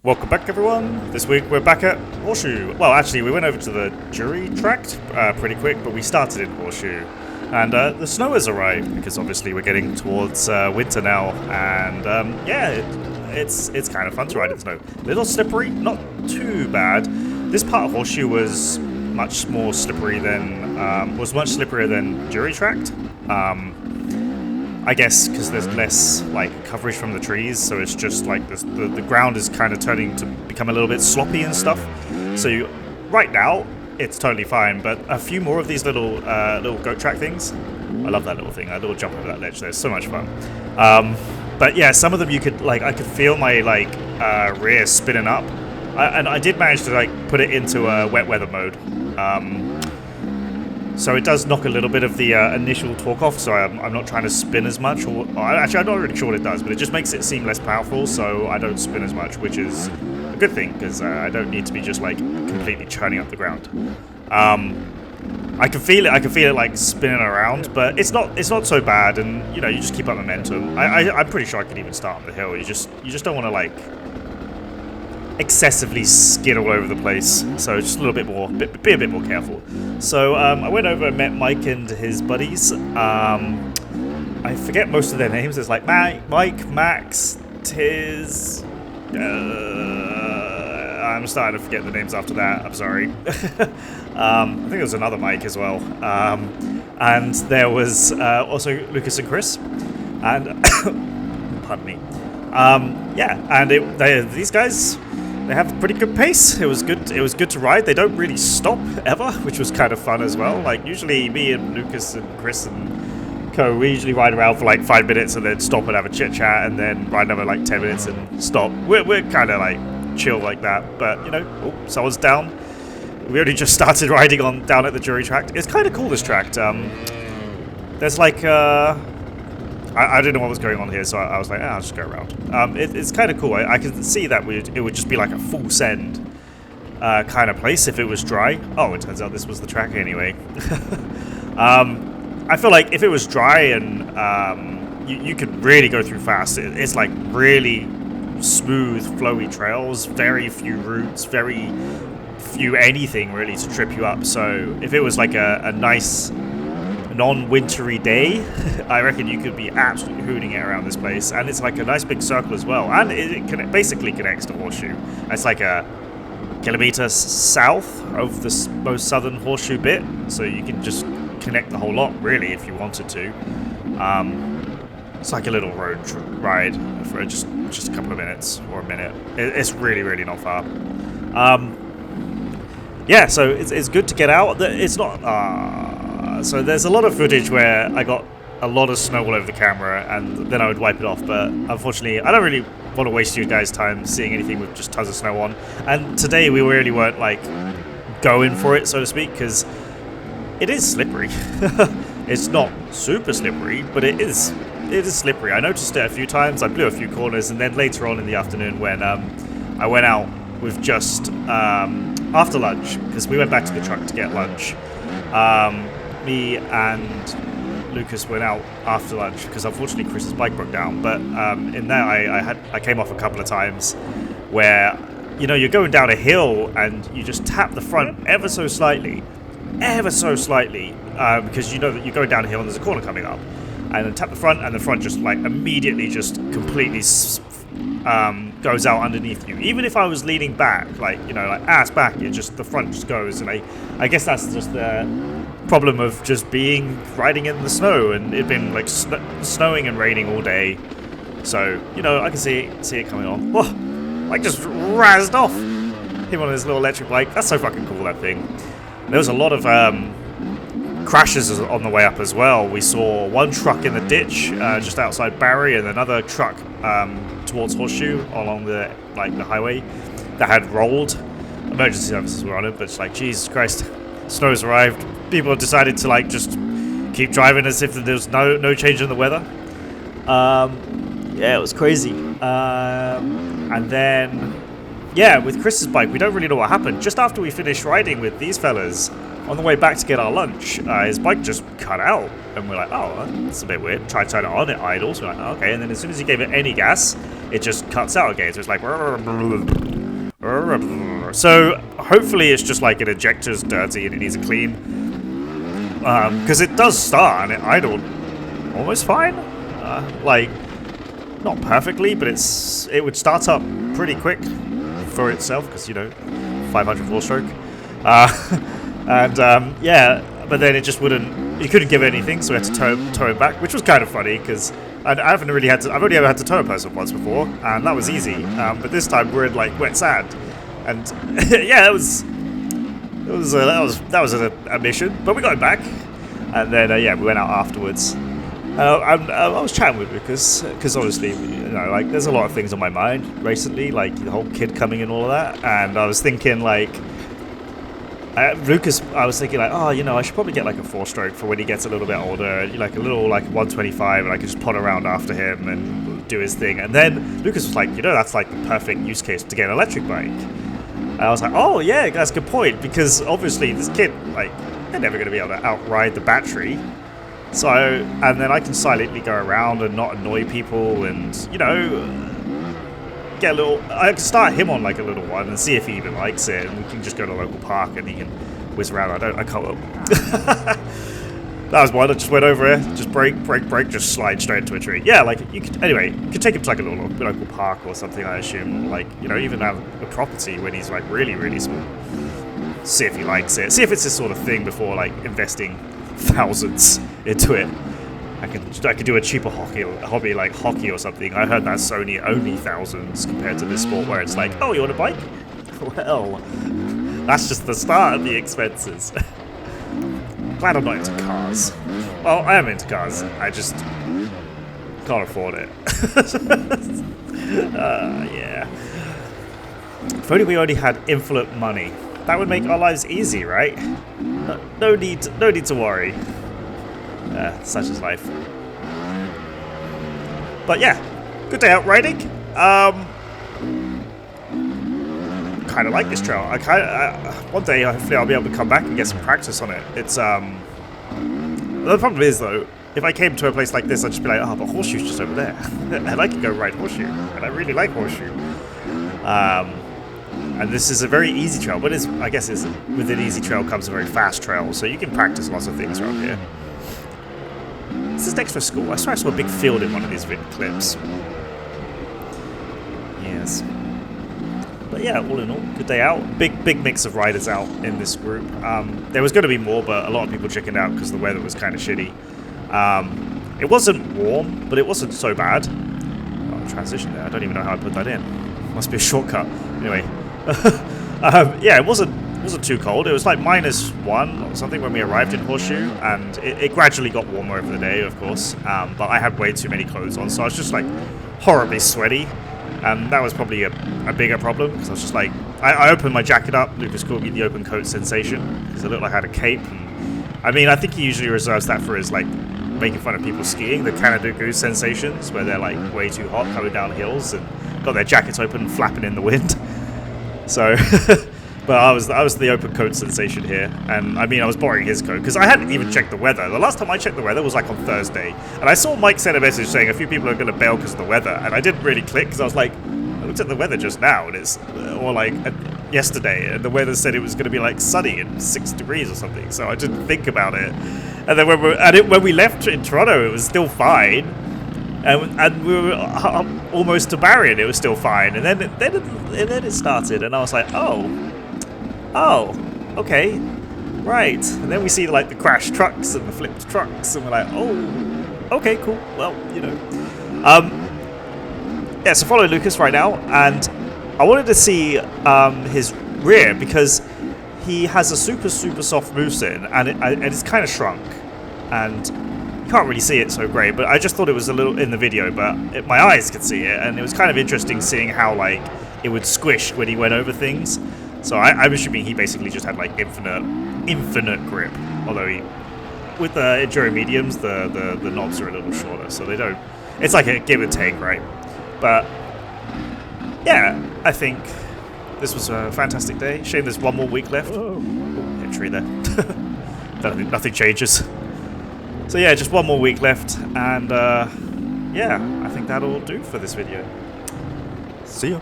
Welcome back, everyone. This week we're back at Horseshoe. Well, actually, we went over to the Drury tract pretty quick, but we started in Horseshoe. And the snow has arrived, because obviously we're getting towards winter now. And yeah, it's kind of fun to ride in the snow. A little slippery, not too bad. This part of Horseshoe was much more slippery than, much slipperier than Drury tract. I guess because there's less like coverage from the trees, so it's just like the ground is kind of turning to become a little bit sloppy and stuff. So right now it's totally fine, but a few more of these little goat track things. I love that little thing, that little jump over that ledge. There's so much fun. But yeah, some of them you could I could feel my rear spinning up, and I did manage to put it into wet weather mode. So it does knock a little bit of the initial torque off, so I'm not trying to spin as much. Or actually, I'm not really sure what it does, but it just makes it seem less powerful, so I don't spin as much, which is a good thing, because I don't need to be just completely churning up the ground. I can feel it spinning around, but it's not so bad, and you just keep up momentum. I'm pretty sure I could even start on the hill. You just don't want to excessively skid all over the place, so just a little bit more, be a bit more careful. So I went over and met Mike and his buddies. I forget most of their names. There's Mike, Max, Tiz. I'm starting to forget the names after that. I'm sorry. I think there was another Mike as well, and there was also Lucas and Chris, and pardon me. Yeah, and these guys. They have a pretty good pace. It was good to ride. They don't really stop ever, which was kind of fun as well. Usually me and Lucas and Chris and Co, we usually ride around for 5 minutes and then stop and have a chit chat and then ride another 10 minutes and stop. We're kind of chill like that. But someone's down. We only just started riding down at the Drury tract. It's kind of cool, this tract. There's I didn't know what was going on here, so I was I'll just go around. It's kind of cool. I can see that it would just be a full send kind of place if it was dry. Oh, it turns out this was the track anyway. I feel like if it was dry and you could really go through fast. It's really smooth, flowy trails, very few routes, very few anything really to trip you up. So if it was a nice non-wintry day, I reckon you could be absolutely hooning it around this place. And it's a nice big circle as well, and it basically connects to Horseshoe. It's a kilometer south of the most southern Horseshoe bit, so you can just connect the whole lot really if you wanted to. It's a little road ride for just a couple of minutes or a minute. It's really not far. Yeah, so it's good to get out. It's not so there's a lot of footage where I got a lot of snow all over the camera and then I would wipe it off, but unfortunately I don't really want to waste you guys' time seeing anything with just tons of snow on. And today we really weren't going for it, so to speak, because it is slippery. It's not super slippery, but it is slippery. I noticed it a few times. I blew a few corners, and then later on in the afternoon when I went out with just after lunch, because we went back to the truck to get lunch. Me and Lucas went out after lunch because unfortunately Chris's bike broke down. But in there, I came off a couple of times where you're going down a hill and you just tap the front ever so slightly, because you know that you're going down a hill and there's a corner coming up, and then tap the front and the front just immediately just completely goes out underneath you. Even if I was leaning back, ass back, the front just goes, and I guess that's just the problem of just riding in the snow, and it been snowing and raining all day, so I can see it coming on. Whoa, just razzed off him on his little electric bike. That's so fucking cool, that thing. There was a lot of crashes on the way up as well. We saw one truck in the ditch just outside Barry, and another truck towards Horseshoe along the highway that had rolled. Emergency services were on it, but it's Jesus Christ, snow's arrived. People have decided to just keep driving as if there was no change in the weather. Yeah, it was crazy. And then with Chris's bike, we don't really know what happened. Just after we finished riding with these fellas, on the way back to get our lunch, his bike just cut out. And we're oh, that's a bit weird. Try to turn it on, it idles. We're okay. And then as soon as he gave it any gas, it just cuts out again. So it's So hopefully it's just like an injector's dirty and it needs a clean. Because it does start and it idled almost fine. Like, not perfectly, but it would start up pretty quick for itself because, you know, 500 4-stroke. Yeah, but then it just wouldn't. You couldn't give anything, so we had to tow it back, which was kind of funny because I haven't really had to. I've only ever had to tow a person once before, and that was easy. But this time we're in like wet sand, and yeah, that was a mission. But we got it back, and then yeah, we went out afterwards. I was chatting with Lucas because obviously, you know, like there's a lot of things on my mind recently, like the whole kid coming and all of that, and I was thinking like. Lucas, I was thinking like, oh, you know, I should probably get like a 4-stroke for when he gets a little bit older, like a little like 125, and I could just pot around after him and do his thing. And then Lucas was like, you know, that's like the perfect use case to get an electric bike. And I was like, oh yeah, that's a good point, because obviously this kid, like, they're never going to be able to outride the battery. So, and then I can silently go around and not annoy people, and you know. Get a little. I can start him on like a little one and see if he even likes it, and we can just go to a local park and he can whiz around. I can't. That was one. I just went over here, just brake, just slide straight into a tree. Yeah, like you could. Anyway, you could take him to like a little local park or something. I assume, like, you know, even have a property when he's like really, really small. See if he likes it. See if it's this sort of thing before like investing thousands into it. I could do a cheaper hobby like hockey or something. I heard that's only thousands compared to this sport where it's like, oh, you want a bike? Well, that's just the start of the expenses. Glad I'm not into cars. Well, I am into cars. I just can't afford it. Yeah. If only we only had infinite money, that would make our lives easy, right? No need to worry. Such is life. But yeah, good day out riding. Kind of like this trail. One day hopefully I'll be able to come back and get some practice on it. It's the problem is though, if I came to a place like this, I'd just be like, oh, but Horseshoe's just over there, and I could go ride Horseshoe, and I really like Horseshoe. And this is a very easy trail, but I guess with an easy trail comes a very fast trail, so you can practice lots of things around here. This is next to a school. I swear I saw a big field in one of these clips. Yes. But yeah, all in all, good day out. Big mix of riders out in this group. There was going to be more, but a lot of people chickened out because the weather was kind of shitty. It wasn't warm, but it wasn't so bad. Oh, transition there. I don't even know how I put that in. Must be a shortcut. Anyway. Yeah, it wasn't too cold. It was like -1 or something when we arrived in Horseshoe, and it gradually got warmer over the day, of course. But I had way too many clothes on, so I was just like horribly sweaty, and that was probably a bigger problem because I was just like, I opened my jacket up. Lucas called me the open coat sensation because it looked like I had a cape. And, I mean, I think he usually reserves that for his like making fun of people skiing, the Canada Goose sensations, where they're like way too hot coming down hills and got their jackets open and flapping in the wind. So. But I was the open coat sensation here, and I mean I was borrowing his coat because I hadn't even checked the weather. The last time I checked the weather was like on Thursday, and I saw Mike send a message saying a few people are going to bail because of the weather, and I didn't really click because I was like, I looked at the weather just now, and it's or like yesterday, and the weather said it was going to be like sunny and 6 degrees or something, so I didn't think about it. And then when we left in Toronto, it was still fine. And we were almost to Barrier, it was still fine, and then it started, and I was like, oh, okay, right. And then we see like the crashed trucks and the flipped trucks, and we're like, oh, okay, cool. Well, you know, yeah. So following Lucas right now, and I wanted to see his rear because he has a super soft moveset, and it's kind of shrunk, and you can't really see it so great. But I just thought it was a little in the video, but my eyes could see it, and it was kind of interesting seeing how like it would squish when he went over things. So I'm assuming he basically just had like infinite grip. Although with the Enduro mediums, the knobs are a little shorter, so they don't. It's like a give and take, right? But yeah, I think this was a fantastic day. Shame there's one more week left. Oh, hit a tree there. Nothing changes. So yeah, just one more week left, and yeah, I think that'll do for this video. See ya.